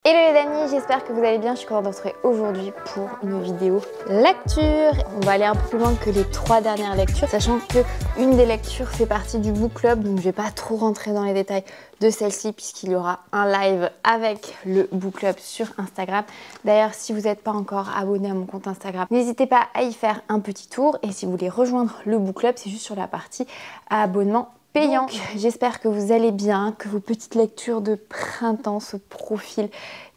Hello les amis, j'espère que vous allez bien. Je suis contente de vous retrouver aujourd'hui pour une vidéo lecture. On va aller un peu plus loin que les 3 dernières lectures, sachant que une des lectures fait partie du book club, donc je vais pas trop rentrer dans les détails de celle-ci puisqu'il y aura un live avec le book club sur Instagram. D'ailleurs, si vous n'êtes pas encore abonné à mon compte Instagram, n'hésitez pas à y faire un petit tour. Et si vous voulez rejoindre le book club, c'est juste sur la partie abonnement payant. J'espère que vous allez bien, que vos petites lectures de printemps se profilent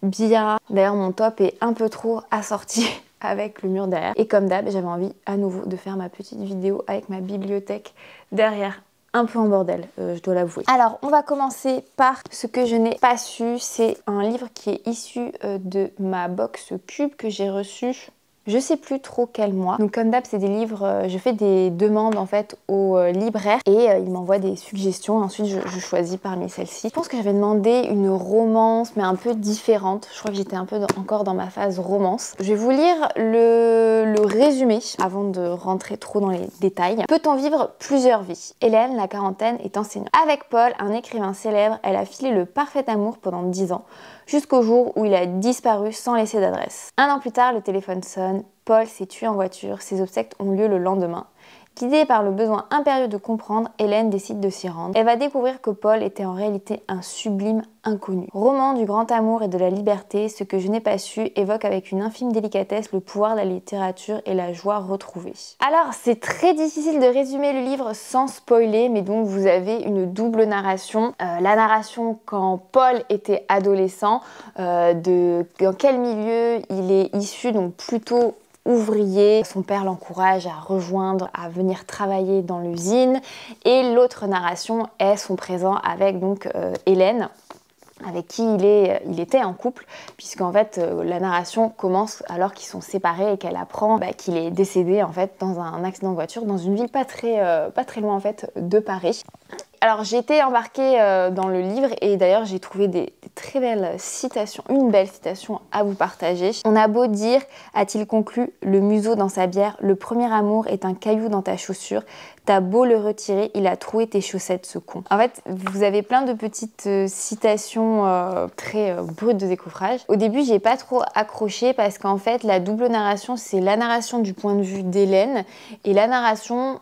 bien. D'ailleurs, mon top est un peu trop assorti avec le mur derrière. Et comme d'hab, j'avais envie à nouveau de faire ma petite vidéo avec ma bibliothèque derrière. Un peu en bordel, je dois l'avouer. Alors, on va commencer par ce que je n'ai pas su. C'est un livre qui est issu de ma box Cube que j'ai reçu. Je sais plus trop quel mois. Donc comme d'hab, c'est des livres, je fais des demandes en fait aux libraires et ils m'envoient des suggestions. Ensuite, je choisis parmi celles-ci. Je pense que j'avais demandé une romance, mais un peu différente. Je crois que j'étais un peu encore dans ma phase romance. Je vais vous lire le résumé avant de rentrer trop dans les détails. Peut-on vivre plusieurs vies? Hélène, la quarantaine, est enseignante. Avec Paul, un écrivain célèbre, elle a filé le parfait amour pendant 10 ans. Jusqu'au jour où il a disparu sans laisser d'adresse. 1 an plus tard, le téléphone sonne, Paul s'est tué en voiture, ses obsèques ont lieu le lendemain. Guidée par le besoin impérieux de comprendre, Hélène décide de s'y rendre. Elle va découvrir que Paul était en réalité un sublime inconnu. Roman du grand amour et de la liberté, ce que je n'ai pas su évoque avec une infime délicatesse le pouvoir de la littérature et la joie retrouvée. Alors, c'est très difficile de résumer le livre sans spoiler, mais donc vous avez une double narration. La narration quand Paul était adolescent, dans quel milieu il est issu, donc plutôt ouvrier. Son père l'encourage à rejoindre, à venir travailler dans l'usine. Et l'autre narration est son présent avec donc Hélène, avec qui il était en couple, puisqu'en fait la narration commence alors qu'ils sont séparés et qu'elle apprend qu'il est décédé en fait dans un accident de voiture dans une ville pas très loin en fait de Paris. Alors j'ai été embarquée dans le livre et d'ailleurs j'ai trouvé des très belles citations, une belle citation à vous partager. On a beau dire, a-t-il conclu, le museau dans sa bière, le premier amour est un caillou dans ta chaussure, t'as beau le retirer, il a troué tes chaussettes ce con. En fait, vous avez plein de petites citations très brutes de décoffrage. Au début, j'ai pas trop accroché parce qu'en fait, la double narration, c'est la narration du point de vue d'Hélène et la narration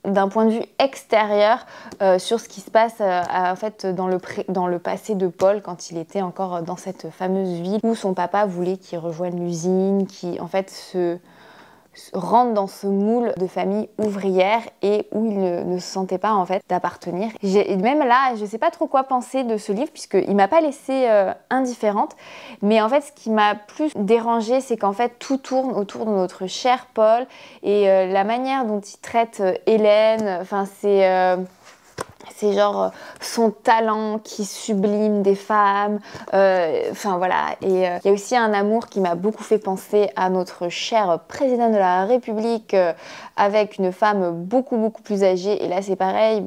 d'un point de vue extérieur sur ce qui se passe en fait dans le passé de Paul quand il était encore dans cette fameuse ville où son papa voulait qu'il rejoigne l'usine, qui en fait se rentre dans ce moule de famille ouvrière et où il ne se sentait pas en fait d'appartenir. Même là, je sais pas trop quoi penser de ce livre puisqu'il m'a pas laissée indifférente, mais en fait ce qui m'a plus dérangée, c'est qu'en fait tout tourne autour de notre cher Paul et la manière dont il traite Hélène, enfin c'est genre son talent qui sublime des femmes, enfin voilà. Et il y a aussi un amour qui m'a beaucoup fait penser à notre cher président de la République avec une femme beaucoup plus âgée. Et là c'est pareil,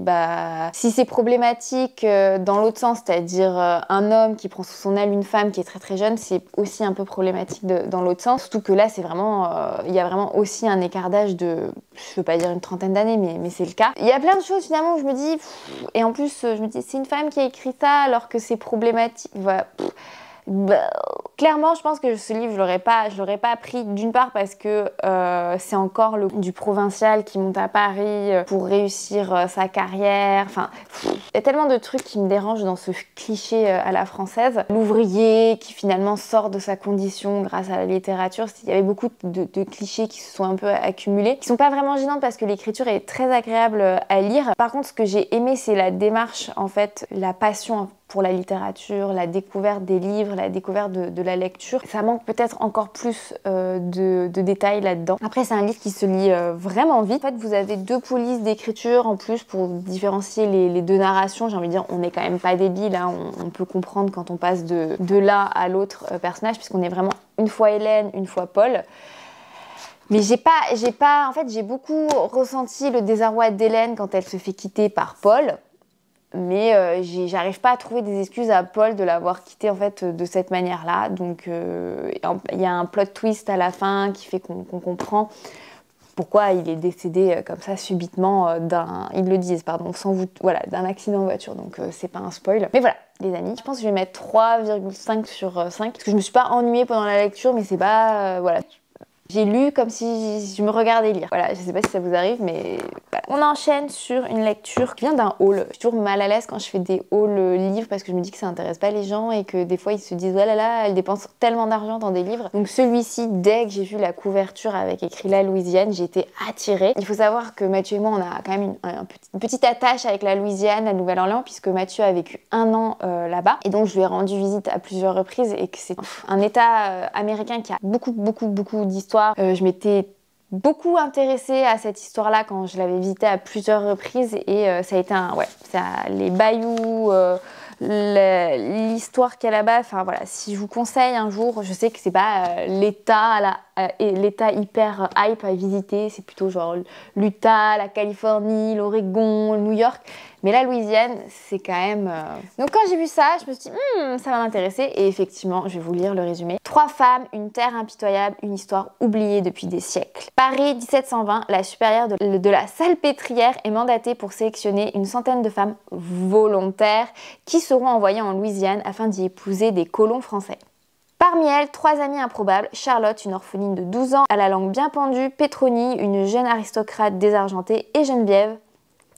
si c'est problématique dans l'autre sens, c'est-à-dire un homme qui prend sous son aile une femme qui est très jeune, c'est aussi un peu problématique dans l'autre sens. Surtout que là c'est vraiment, il y a vraiment aussi un écart d'âge de, je veux pas dire une trentaine d'années, mais c'est le cas. Il y a plein de choses finalement où je me dis... Et en plus, je me dis, c'est une femme qui a écrit ça alors que c'est problématique. Voilà. Clairement, je pense que ce livre, je l'aurais pas pris d'une part parce que c'est encore du provincial qui monte à Paris pour réussir sa carrière. Enfin, il y a tellement de trucs qui me dérangent dans ce cliché à la française. L'ouvrier qui finalement sort de sa condition grâce à la littérature. Il y avait beaucoup de clichés qui se sont un peu accumulés, qui sont pas vraiment gênants parce que l'écriture est très agréable à lire. Par contre, ce que j'ai aimé, c'est la démarche, en fait, la passion pour la littérature, la découverte des livres, la découverte de la lecture. Ça manque peut-être encore plus de détails là-dedans. Après, c'est un livre qui se lit vraiment vite. En fait, vous avez 2 polices d'écriture en plus pour différencier les 2 narrations. J'ai envie de dire, on n'est quand même pas débile, hein. On peut comprendre quand on passe de l'un à l'autre personnage, puisqu'on est vraiment une fois Hélène, une fois Paul. Mais en fait, j'ai beaucoup ressenti le désarroi d'Hélène quand elle se fait quitter par Paul. Mais j'arrive pas à trouver des excuses à Paul de l'avoir quitté en fait de cette manière-là. Donc il y a un plot twist à la fin qui fait qu'on comprend pourquoi il est décédé comme ça subitement ils le disent, pardon, sans vous, voilà, d'un accident de voiture, donc c'est pas un spoil. Mais voilà, les amis, je pense que je vais mettre 3,5 sur 5, parce que je me suis pas ennuyée pendant la lecture, mais c'est pas, voilà. J'ai lu comme si je me regardais lire. Voilà, je sais pas si ça vous arrive, mais voilà. On enchaîne sur une lecture qui vient d'un haul. Je suis toujours mal à l'aise quand je fais des hauls livres parce que je me dis que ça intéresse pas les gens et que des fois ils se disent oh là là, elle dépense tellement d'argent dans des livres. Donc celui-ci, dès que j'ai vu la couverture avec écrit La Louisiane, j'ai été attirée. Il faut savoir que Mathieu et moi, on a quand même une petite attache avec la Louisiane, la Nouvelle-Orléans, puisque Mathieu a vécu 1 an là-bas. Et donc je lui ai rendu visite à plusieurs reprises et que c'est un état américain qui a beaucoup d'histoires. Je m'étais beaucoup intéressée à cette histoire-là quand je l'avais visitée à plusieurs reprises et ça a été les bayous, l'histoire qu'il y a là-bas. Enfin voilà, si je vous conseille un jour, je sais que c'est pas l'état hyper hype à visiter, c'est plutôt genre l'Utah, la Californie, l'Oregon, New York. Mais la Louisiane, c'est quand même... Donc quand j'ai vu ça, je me suis dit, ça va m'intéresser. Et effectivement, je vais vous lire le résumé. 3 femmes, une terre impitoyable, une histoire oubliée depuis des siècles. Paris, 1720, la supérieure de la Salpêtrière est mandatée pour sélectionner une centaine de femmes volontaires qui seront envoyées en Louisiane afin d'y épouser des colons français. Parmi elles, 3 amies improbables, Charlotte, une orpheline de 12 ans, à la langue bien pendue, Pétronie, une jeune aristocrate désargentée, et Geneviève,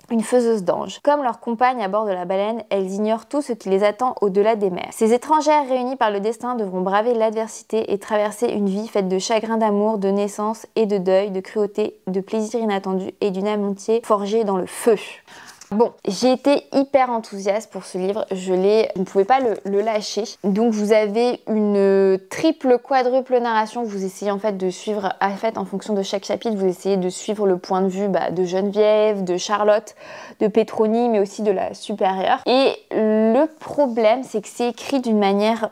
une faiseuse d'anges. Comme leurs compagnes à bord de la baleine, elles ignorent tout ce qui les attend au-delà des mers. Ces étrangères réunies par le destin devront braver l'adversité et traverser une vie faite de chagrin d'amour, de naissance et de deuil, de cruauté, de plaisir inattendu et d'une amitié forgée dans le feu. Bon, j'ai été hyper enthousiaste pour ce livre, je ne pouvais pas le lâcher. Donc vous avez une triple, quadruple narration, vous essayez en fait de suivre, en fonction de chaque chapitre, vous essayez de suivre le point de vue de Geneviève, de Charlotte, de Pétronie, mais aussi de la supérieure. Et le problème, c'est que c'est écrit d'une manière,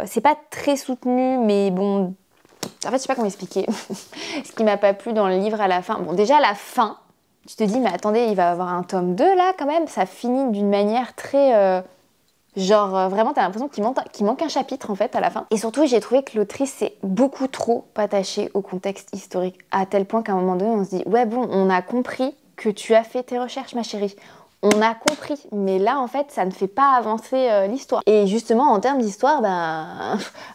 c'est pas très soutenu, mais bon, en fait je sais pas comment expliquer. Ce qui m'a pas plu dans le livre à la fin, bon déjà la fin, tu te dis, mais attendez, il va y avoir un tome 2 là quand même. Ça finit d'une manière très... vraiment, t'as l'impression qu'il manque un chapitre en fait à la fin. Et surtout, j'ai trouvé que l'autrice s'est beaucoup trop attachée au contexte historique. À tel point qu'à un moment donné, on se dit, ouais bon, on a compris que tu as fait tes recherches ma chérie. On a compris, mais là en fait ça ne fait pas avancer l'histoire. Et justement en termes d'histoire,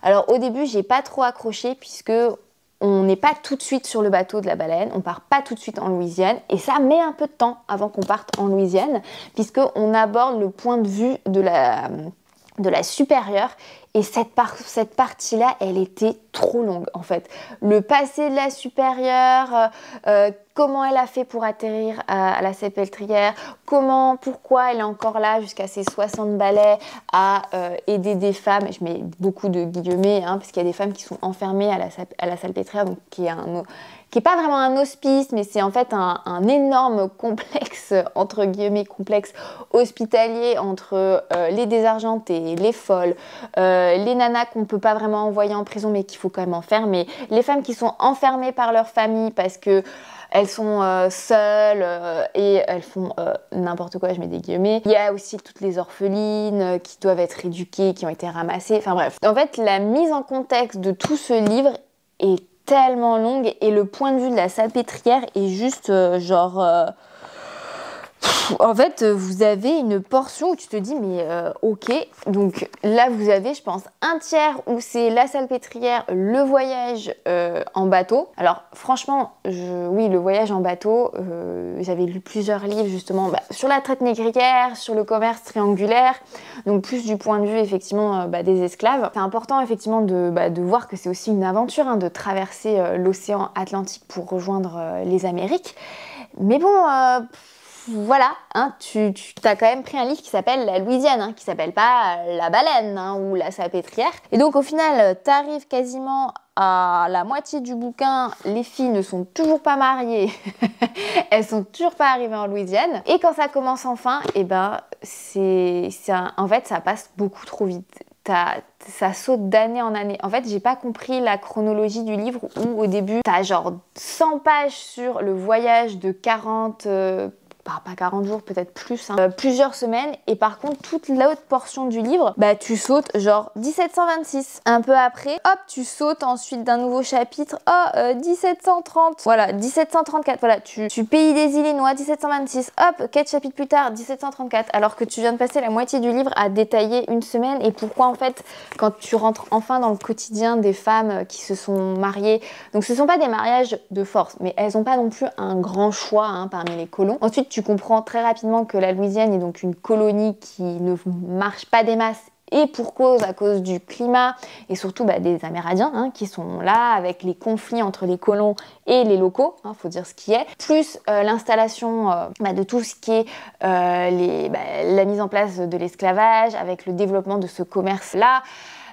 alors au début j'ai pas trop accroché puisque on n'est pas tout de suite sur le bateau de la baleine, on part pas tout de suite en Louisiane et ça met un peu de temps avant qu'on parte en Louisiane puisqu'on aborde le point de vue de la supérieure et cette partie-là, elle était trop longue en fait. Le passé de la supérieure, comment elle a fait pour atterrir à la Salpêtrière, pourquoi elle est encore là jusqu'à ses 60 balais à aider des femmes, je mets beaucoup de guillemets, parce qu'il y a des femmes qui sont enfermées à la Salpêtrière, donc qui est pas vraiment un hospice, mais c'est en fait un énorme complexe, entre guillemets complexe hospitalier entre les désargentées, les folles, les nanas qu'on peut pas vraiment envoyer en prison mais qu'il faut quand même enfermer, les femmes qui sont enfermées par leur famille parce que elles sont seules et elles font n'importe quoi, je mets des guillemets. Il y a aussi toutes les orphelines qui doivent être éduquées, qui ont été ramassées, enfin bref. En fait, la mise en contexte de tout ce livre est tellement longue et le point de vue de la Salpêtrière est juste en fait, vous avez une portion où tu te dis, mais ok, donc là vous avez, je pense, un tiers où c'est la Salpêtrière, le voyage en bateau. Alors franchement, oui, le voyage en bateau, j'avais lu plusieurs livres justement sur la traite négrière, sur le commerce triangulaire, donc plus du point de vue effectivement des esclaves. C'est important effectivement de voir que c'est aussi une aventure, de traverser l'océan Atlantique pour rejoindre les Amériques. Mais bon... voilà, tu t'as quand même pris un livre qui s'appelle La Louisiane, qui s'appelle pas La Baleine ou La Salpêtrière. Et donc au final, t'arrives quasiment à la moitié du bouquin, les filles ne sont toujours pas mariées, elles sont toujours pas arrivées en Louisiane. Et quand ça commence enfin, en fait ça passe beaucoup trop vite. Ça saute d'année en année. En fait, j'ai pas compris la chronologie du livre où au début, t'as genre 100 pages sur le voyage de 40 pas 40 jours, peut-être plus, hein, plusieurs semaines. Et par contre, toute l'autre portion du livre, bah tu sautes genre 1726. Un peu après, hop, tu sautes ensuite d'un nouveau chapitre, 1730, voilà, 1734, voilà, tu Pays des Illinois, 1726, hop, 4 chapitres plus tard, 1734, alors que tu viens de passer la moitié du livre à détailler une semaine. Et pourquoi en fait, quand tu rentres enfin dans le quotidien des femmes qui se sont mariées, donc ce ne sont pas des mariages de force, mais elles n'ont pas non plus un grand choix hein, parmi les colons. Ensuite, tu comprends très rapidement que la Louisiane est donc une colonie qui ne marche pas des masses et pour cause, à cause du climat et surtout des Amérindiens hein, qui sont là avec les conflits entre les colons et les locaux, faut dire ce qui est, plus l'installation de tout ce qui est la mise en place de l'esclavage avec le développement de ce commerce-là.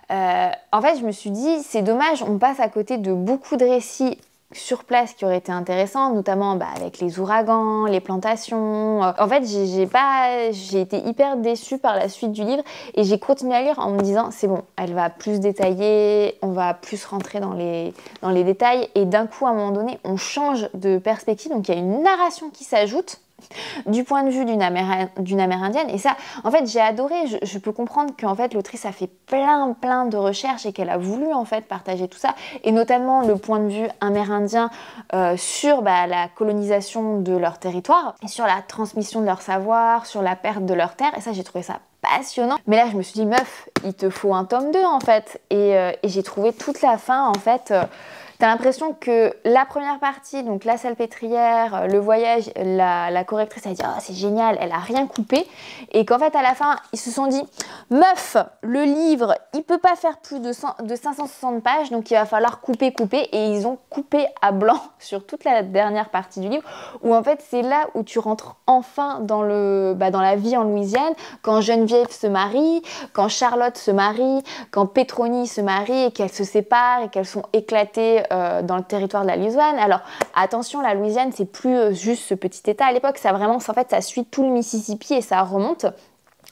En fait, je me suis dit, c'est dommage, on passe à côté de beaucoup de récits sur place qui auraient été intéressants, notamment avec les ouragans, les plantations. En fait, j'ai été hyper déçue par la suite du livre et j'ai continué à lire en me disant c'est bon, elle va plus détailler, on va plus rentrer dans les détails et d'un coup, à un moment donné, on change de perspective, donc il y a une narration qui s'ajoute du point de vue d'une Amérindienne et ça, en fait, j'ai adoré. Je peux comprendre qu'en fait, l'autrice a fait plein de recherches et qu'elle a voulu en fait partager tout ça et notamment le point de vue amérindien sur la colonisation de leur territoire et sur la transmission de leur savoir, sur la perte de leurs terres et ça, j'ai trouvé ça passionnant. Mais là, je me suis dit, meuf, il te faut un tome 2 en fait et j'ai trouvé toute la fin en fait... T'as l'impression que la première partie, donc la salpêtrière, le voyage, la correctrice a dit « Oh, c'est génial, elle a rien coupé » et qu'en fait, à la fin, ils se sont dit « Meuf, le livre, il peut pas faire plus de 560 pages, donc il va falloir couper. » Et ils ont coupé à blanc sur toute la dernière partie du livre, où en fait, c'est là où tu rentres enfin dans la vie en Louisiane, quand Geneviève se marie, quand Charlotte se marie, quand Pétronie se marie et qu'elles se séparent et qu'elles sont éclatées dans le territoire de la Louisiane. Alors attention, la Louisiane c'est plus juste ce petit état à l'époque, ça vraiment, en fait ça suit tout le Mississippi et ça remonte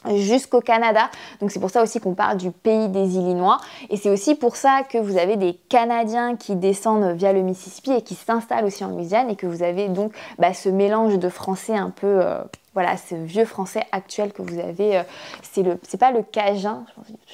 jusqu'au Canada, donc c'est pour ça aussi qu'on parle du pays des Illinois et c'est aussi pour ça que vous avez des Canadiens qui descendent via le Mississippi et qui s'installent aussi en Louisiane et que vous avez donc ce mélange de français un peu ce vieux français actuel que vous avez, c'est pas le cajun,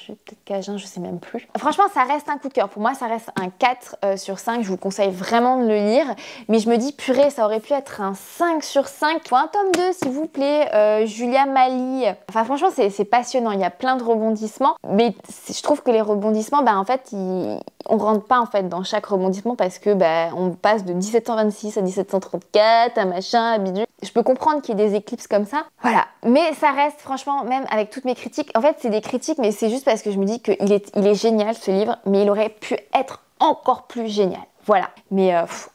peut-être cajun, je sais même plus. Franchement, ça reste un coup de cœur. Pour moi, ça reste un 4 sur 5. Je vous conseille vraiment de le lire. Mais je me dis, purée, ça aurait pu être un 5 sur 5. Toi, un tome 2, s'il vous plaît. Julia Mali. Enfin, franchement, c'est passionnant. Il y a plein de rebondissements. Mais je trouve que les rebondissements, en fait, on rentre pas en fait dans chaque rebondissement parce que on passe de 1726 à 1734, à machin, à bidule. Je peux comprendre qu'il y ait des éclipses comme ça. Voilà. Mais ça reste, franchement, même avec toutes mes critiques, en fait, c'est des critiques, mais c'est juste parce que je me dis qu'il est génial, ce livre, mais il aurait pu être encore plus génial. Voilà. Mais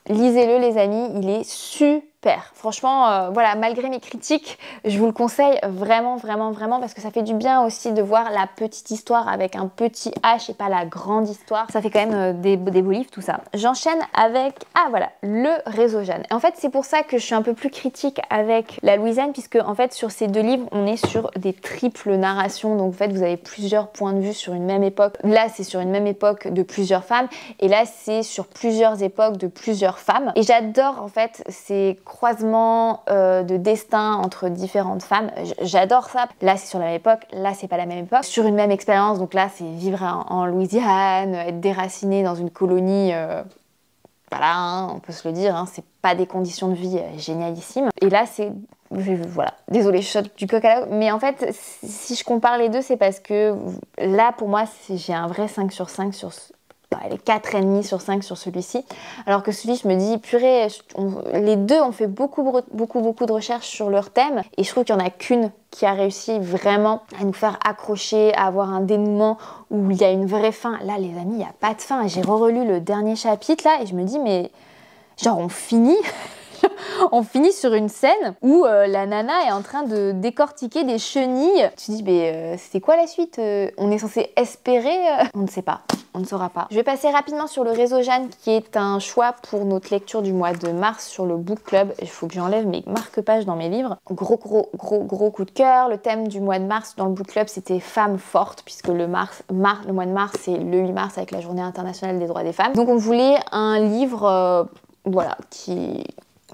lisez-le, les amis, il est super. Franchement, malgré mes critiques, je vous le conseille vraiment parce que ça fait du bien aussi de voir la petite histoire avec un petit H et pas la grande histoire. Ça fait quand même des beaux livres, tout ça. J'enchaîne avec, le réseau Jeanne. Et en fait, c'est pour ça que je suis un peu plus critique avec la Louisiane, puisque en fait, sur ces deux livres, on est sur des triples narrations. Donc en fait, vous avez plusieurs points de vue sur une même époque. Là, c'est sur une même époque de plusieurs femmes. Et là, c'est sur plusieurs époques de plusieurs femmes. Et j'adore en fait ces croisement de destin entre différentes femmes. J'adore ça. Là, c'est sur la même époque. Là, c'est pas la même époque. Sur une même expérience. Donc là, c'est vivre en Louisiane, être déraciné dans une colonie. On peut se le dire. C'est pas des conditions de vie génialissimes. Et là, c'est... Voilà, désolée, je saute du coq à l'âne. Mais en fait, si je compare les deux, c'est parce que là, pour moi, j'ai un vrai 5 sur 5 sur... Elle est 4,5 sur 5 sur celui-ci. Alors que celui, je me dis, purée, les deux ont fait beaucoup de recherches sur leur thème. Et je trouve qu'il n'y en a qu'une qui a réussi vraiment à nous faire accrocher, à avoir un dénouement où il y a une vraie fin. Là, les amis, il n'y a pas de fin. J'ai relu le dernier chapitre, là, et je me dis, mais genre, on finit on finit sur une scène où la nana est en train de décortiquer des chenilles. Tu te dis, mais c'était quoi la suite? On est censé espérer On ne sait pas, on ne saura pas. Je vais passer rapidement sur le réseau Jeanne, qui est un choix pour notre lecture du mois de mars sur le book club. Il faut que j'enlève mes marque-pages dans mes livres. Gros coup de cœur. Le thème du mois de mars dans le book club, c'était femmes fortes, puisque le mois de mars, c'est le 8 mars avec la journée internationale des droits des femmes. Donc on voulait un livre qui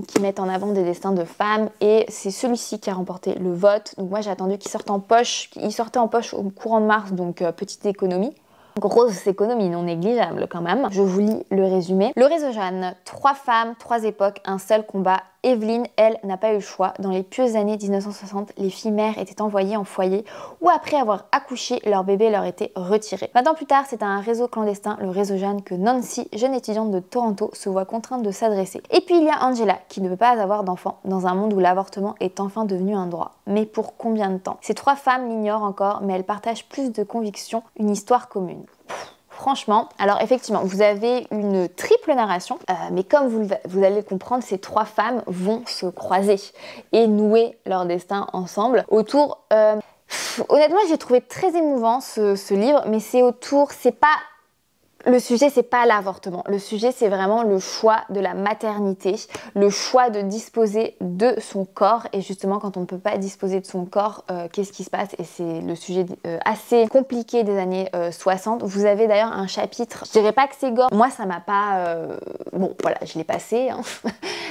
qui mettent en avant des destins de femmes et c'est celui-ci qui a remporté le vote. Donc moi j'ai attendu qu'il sorte en poche. Il sortait en poche au courant de mars, donc petite économie. Grosse économie non négligeable quand même. Je vous lis le résumé. Le réseau Jeanne, 3 femmes, 3 époques, un seul combat. Evelyne, elle, n'a pas eu le choix. Dans les pieuses années 1960, les filles mères étaient envoyées en foyer ou après avoir accouché, leur bébé leur était retiré. 20 ans plus tard, c'est à un réseau clandestin, le réseau Jeanne, que Nancy, jeune étudiante de Toronto, se voit contrainte de s'adresser. Et puis il y a Angela, qui ne veut pas avoir d'enfant dans un monde où l'avortement est enfin devenu un droit. Mais pour combien de temps? Ces 3 femmes l'ignorent encore, mais elles partagent plus de conviction, une histoire commune. Franchement, alors effectivement, vous avez une triple narration, mais comme vous allez le comprendre, ces 3 femmes vont se croiser et nouer leur destin ensemble autour... honnêtement, j'ai trouvé très émouvant ce livre, mais c'est pas... Le sujet, c'est pas l'avortement. Le sujet, c'est vraiment le choix de la maternité, le choix de disposer de son corps. Et justement, quand on ne peut pas disposer de son corps, qu'est-ce qui se passe? Et c'est le sujet assez compliqué des années 60. Vous avez d'ailleurs un chapitre, je dirais pas que c'est gore. Moi, ça m'a pas... Bon, voilà, je l'ai passé, hein.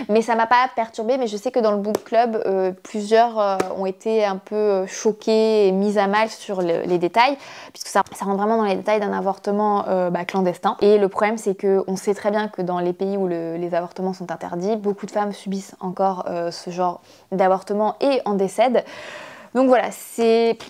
Mais ça m'a pas perturbée. Mais je sais que dans le book club, plusieurs ont été un peu choqués et mis à mal sur les détails, puisque ça rentre vraiment dans les détails d'un avortement clandestin. Et le problème, c'est qu'on sait très bien que dans les pays où les avortements sont interdits, beaucoup de femmes subissent encore ce genre d'avortement et en décèdent. Donc voilà,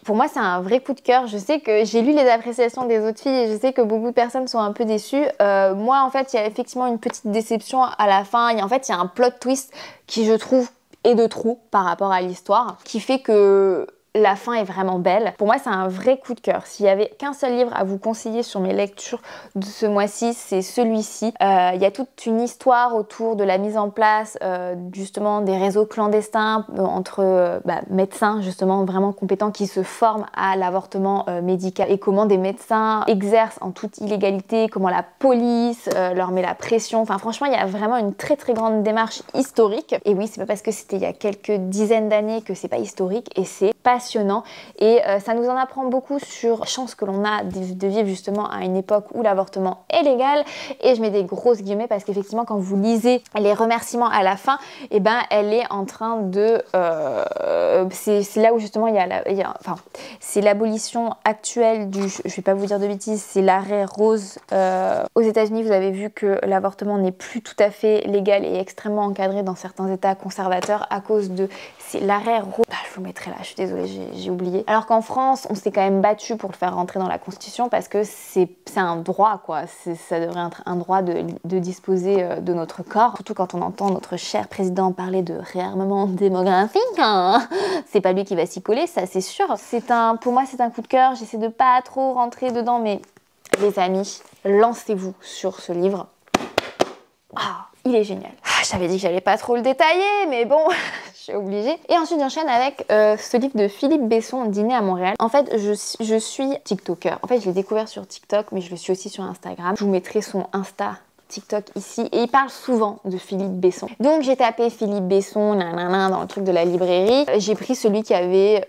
pour moi c'est un vrai coup de cœur. Je sais que j'ai lu les appréciations des autres filles et je sais que beaucoup de personnes sont un peu déçues. Moi en fait il y a effectivement une petite déception à la fin. Il y a un plot twist qui je trouve est de trop par rapport à l'histoire, qui fait que la fin est vraiment belle. Pour moi, c'est un vrai coup de cœur. S'il y avait qu'un seul livre à vous conseiller sur mes lectures de ce mois-ci, c'est celui-ci. Il y a toute une histoire autour de la mise en place justement des réseaux clandestins entre médecins justement vraiment compétents qui se forment à l'avortement médical et comment des médecins exercent en toute illégalité, comment la police leur met la pression. Enfin franchement, il y a vraiment une très très grande démarche historique. Et oui, c'est pas parce que c'était il y a quelques dizaines d'années que c'est pas historique et c'est passionnant. Et ça nous en apprend beaucoup sur la chance que l'on a de vivre justement à une époque où l'avortement est légal. Et je mets des grosses guillemets parce qu'effectivement quand vous lisez les remerciements à la fin, et elle est en train de... c'est là où justement c'est l'abolition actuelle du... Je vais pas vous dire de bêtises, c'est l'arrêt Rose. Aux États-Unis, vous avez vu que l'avortement n'est plus tout à fait légal et extrêmement encadré dans certains États conservateurs à cause de... C'est l'arrêt Rose. Je vous mettrai là, je suis désolée, j'ai oublié. Alors qu'en France, on s'est quand même battu pour le faire rentrer dans la Constitution parce que c'est un droit, quoi. Ça devrait être un droit de disposer de notre corps. Surtout quand on entend notre cher président parler de réarmement démographique. Hein. C'est pas lui qui va s'y coller, ça c'est sûr. Pour moi, c'est un coup de cœur. J'essaie de pas trop rentrer dedans, mais les amis, lancez-vous sur ce livre. Ah, il est génial. J'avais dit que j'allais pas trop le détailler, mais bon, je suis obligée. Et ensuite, j'enchaîne avec ce livre de Philippe Besson, Dîner à Montréal. En fait, je suis TikToker. En fait, je l'ai découvert sur TikTok, mais je le suis aussi sur Instagram. Je vous mettrai son Insta TikTok ici et il parle souvent de Philippe Besson. Donc j'ai tapé Philippe Besson dans le truc de la librairie. J'ai pris celui qui avait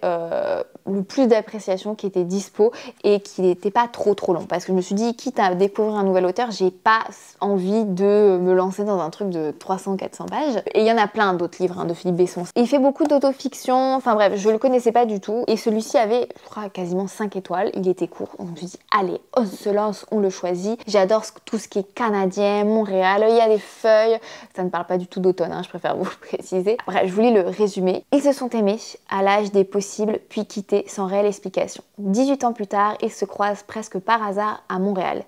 le plus d'appréciation, qui était dispo et qui n'était pas trop long parce que je me suis dit quitte à découvrir un nouvel auteur, j'ai pas envie de me lancer dans un truc de 300-400 pages. Et il y en a plein d'autres livres de Philippe Besson. Il fait beaucoup d'autofiction, enfin bref, je le connaissais pas du tout et celui-ci avait, je crois, quasiment 5 étoiles. Il était court, donc je me suis dit allez, on se lance, on le choisit. J'adore tout ce qui est canadien, Montréal, il y a des feuilles, ça ne parle pas du tout d'automne, hein, je préfère vous le préciser. Bref, je vous lis le résumé. Ils se sont aimés à l'âge des possibles, puis quittés sans réelle explication. 18 ans plus tard, ils se croisent presque par hasard à Montréal.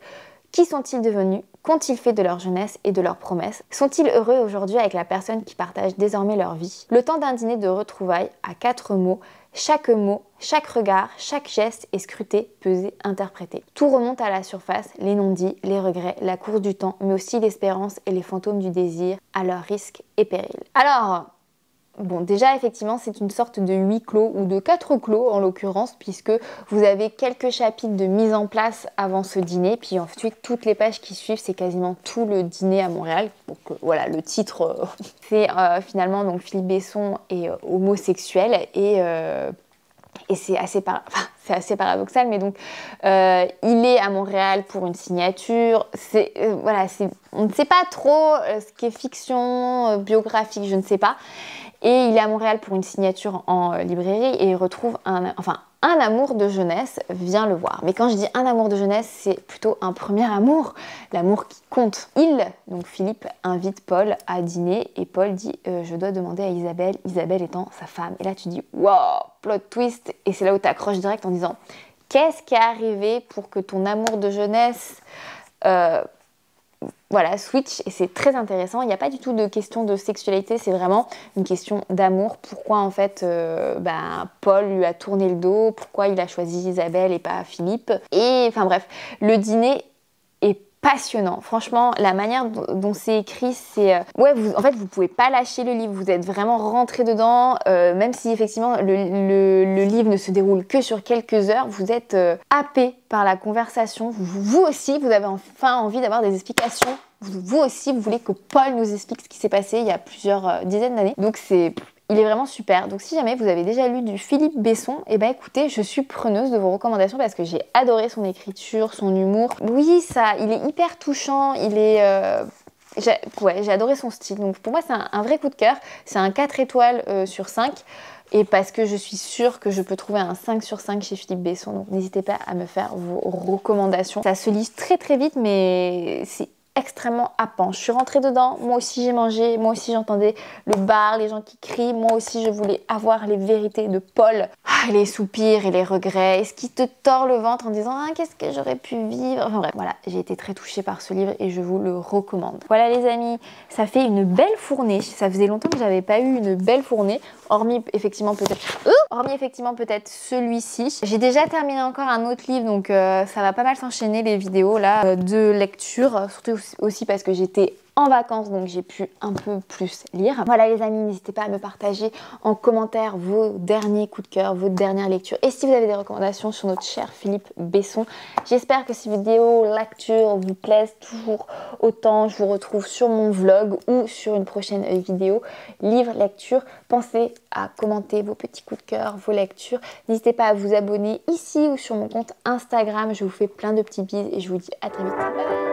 Qui sont-ils devenus? Qu'ont-ils fait de leur jeunesse et de leurs promesses? Sont-ils heureux aujourd'hui avec la personne qui partage désormais leur vie? Le temps d'un dîner de retrouvailles à 4 mots, chaque mot, chaque regard, chaque geste est scruté, pesé, interprété. Tout remonte à la surface, les non-dits, les regrets, la course du temps, mais aussi l'espérance et les fantômes du désir, à leurs risques et périls. Alors, bon, déjà, effectivement, c'est une sorte de huis clos ou de 4 clos en l'occurrence, puisque vous avez quelques chapitres de mise en place avant ce dîner, puis ensuite toutes les pages qui suivent, c'est quasiment tout le dîner à Montréal. Donc voilà, le titre, c'est finalement donc Philippe Besson est homosexuel et c'est assez c'est assez paradoxal, mais donc il est à Montréal pour une signature. Voilà, on ne sait pas trop ce qui est fiction, biographique, je ne sais pas. Et il est à Montréal pour une signature en librairie et il retrouve un amour de jeunesse, viens le voir. Mais quand je dis un amour de jeunesse, c'est plutôt un premier amour, l'amour qui compte. Donc Philippe, invite Paul à dîner et Paul dit je dois demander à Isabelle, Isabelle étant sa femme. Et là tu dis wow, plot twist, et c'est là où tu accroches direct en disant qu'est-ce qui est arrivé pour que ton amour de jeunesse voilà, switch, et c'est très intéressant. Il n'y a pas du tout de question de sexualité, c'est vraiment une question d'amour. Pourquoi en fait Paul lui a tourné le dos, pourquoi il a choisi Isabelle et pas Philippe. Et enfin bref, le dîner est passionnant. Franchement, la manière dont c'est écrit, c'est... en fait, vous pouvez pas lâcher le livre, vous êtes vraiment rentré dedans, même si effectivement le livre ne se déroule que sur quelques heures, vous êtes happé par la conversation. Vous aussi, vous avez enfin envie d'avoir des explications. Vous aussi, vous voulez que Paul nous explique ce qui s'est passé il y a plusieurs dizaines d'années. Donc il est vraiment super. Donc si jamais vous avez déjà lu du Philippe Besson, eh ben écoutez, je suis preneuse de vos recommandations parce que j'ai adoré son écriture, son humour. Oui, il est hyper touchant, j'ai adoré son style. Donc pour moi, c'est un vrai coup de cœur. C'est un 4 étoiles sur 5. Et parce que je suis sûre que je peux trouver un 5 sur 5 chez Philippe Besson. Donc n'hésitez pas à me faire vos recommandations. Ça se lit très très vite, mais c'est extrêmement happant. Je suis rentrée dedans, moi aussi j'ai mangé, moi aussi j'entendais le bar, les gens qui crient, moi aussi je voulais avoir les vérités de Paul. Les soupirs et les regrets, est-ce qu'il te tord le ventre en disant qu'est-ce que j'aurais pu vivre. Enfin bref, voilà, j'ai été très touchée par ce livre et je vous le recommande. Voilà les amis, ça fait une belle fournée. Ça faisait longtemps que j'avais pas eu une belle fournée, hormis effectivement peut-être celui-ci. J'ai déjà terminé encore un autre livre, donc ça va pas mal s'enchaîner les vidéos là de lecture, surtout aussi parce que j'étais en vacances, donc j'ai pu un peu plus lire. Voilà les amis, n'hésitez pas à me partager en commentaire vos derniers coups de cœur, vos dernières lectures. Et si vous avez des recommandations sur notre cher Philippe Besson. J'espère que ces vidéos lecture vous plaisent toujours autant. Je vous retrouve sur mon vlog ou sur une prochaine vidéo livre lecture. Pensez à commenter vos petits coups de cœur, vos lectures. N'hésitez pas à vous abonner ici ou sur mon compte Instagram. Je vous fais plein de petits bisous et je vous dis à très vite. Bye bye.